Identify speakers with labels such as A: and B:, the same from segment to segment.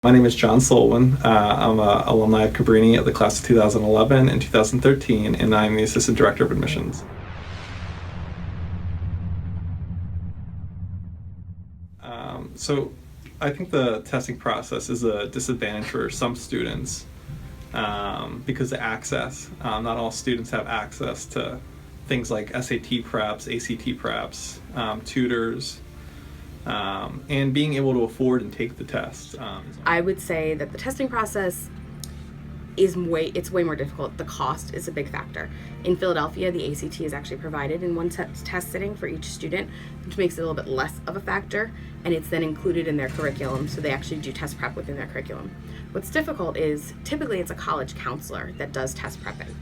A: My name is John Solwin. I'm an alumni of Cabrini at the class of 2011 and 2013, and I'm the Assistant Director of Admissions. So I think the testing process is a disadvantage for some students because of access. Not all students have access to things like SAT preps, ACT preps, tutors, and being able to afford and take the test.
B: I would say that the testing process is way more difficult. The cost is a big factor. In Philadelphia, the ACT is actually provided in one test sitting for each student, which makes it a little bit less of a factor, and it's then included in their curriculum, so they actually do test prep within their curriculum. What's difficult is typically it's a college counselor that does test prepping,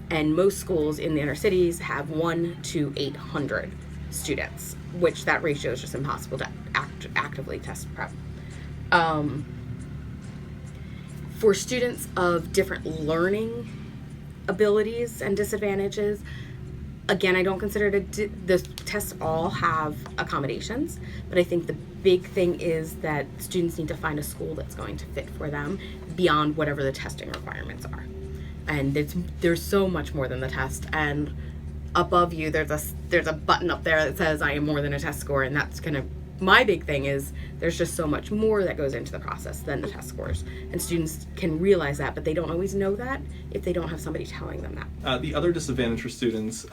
B: and most schools in the inner cities have 1 to 800 students, which that ratio is just impossible to actively test prep. For students of different learning abilities and disadvantages, again, I don't consider the tests all have accommodations, but I think the big thing is that students need to find a school that's going to fit for them beyond whatever the testing requirements are. And there's so much more than the test, and above you there's a button up there that says I am more than a test score, and that's kind of my big thing is there's just so much more that goes into the process than the test scores, and students can realize that, but they don't always know that if they don't have somebody telling them that.
A: The other disadvantage for students,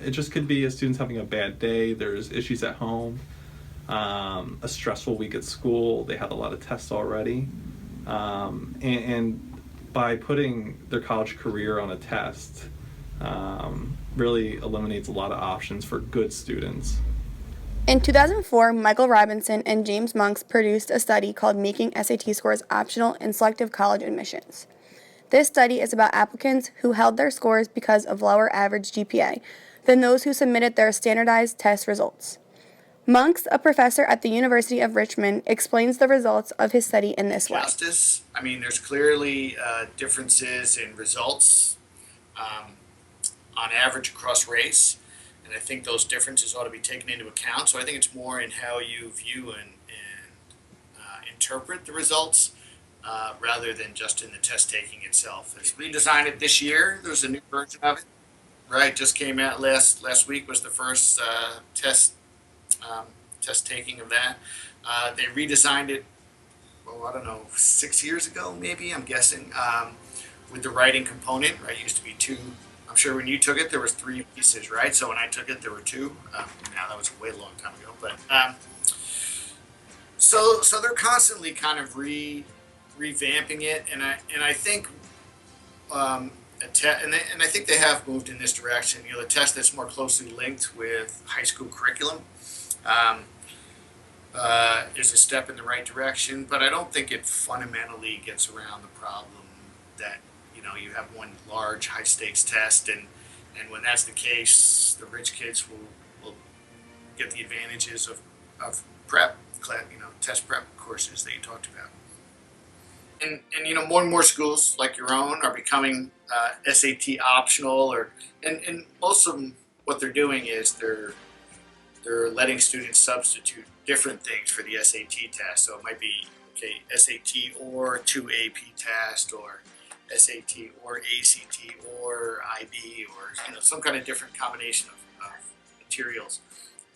A: it just could be a student's having a bad day, there's issues at home, a stressful week at school, they had a lot of tests already, and by putting their college career on a test really eliminates a lot of options for good students.
C: In 2004, Michael Robinson and James Monks produced a study called Making SAT Scores Optional in Selective College Admissions. This study is about applicants who held their scores because of lower average GPA than those who submitted their standardized test results. Monks, a professor at the University of Richmond, explains the results of his study in this way.
D: Justice. I mean, there's clearly differences in results on average across race. And I think those differences ought to be taken into account. So I think it's more in how you view and interpret the results rather than just in the test taking itself. It's redesigned it this year. There's a new version of it. Right, just came out last week was the first test taking of that. They redesigned it, I don't know, 6 years ago maybe, I'm guessing, with the writing component. Right, it used to be 2. I'm sure when you took it, there was 3 pieces, right? So when I took it, there were 2. Now that was a way long time ago, but so they're constantly kind of revamping it, and I think and I think they have moved in this direction. You know, the test that's more closely linked with high school curriculum is a step in the right direction, but I don't think it fundamentally gets around the problem that you have one large high stakes test, and when that's the case, the rich kids will get the advantages of prep, test prep courses that you talked about. And more and more schools like your own are becoming SAT optional, and most of them, what they're doing is they're letting students substitute different things for the SAT test. So it might be SAT or 2 AP test, or SAT or ACT or IB, or some kind of different combination of materials.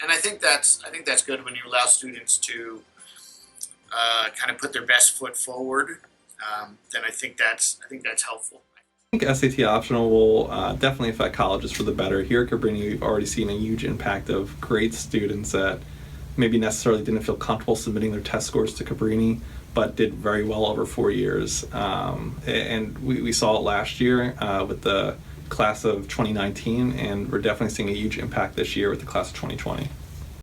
D: And I think that's good when you allow students to kind of put their best foot forward. Then I think that's helpful.
A: I think SAT optional will definitely affect colleges for the better. Here at Cabrini, we've already seen a huge impact of great students that maybe necessarily didn't feel comfortable submitting their test scores to Cabrini, but did very well over 4 years. And we saw it last year with the class of 2019, and we're definitely seeing a huge impact this year with the class of 2020.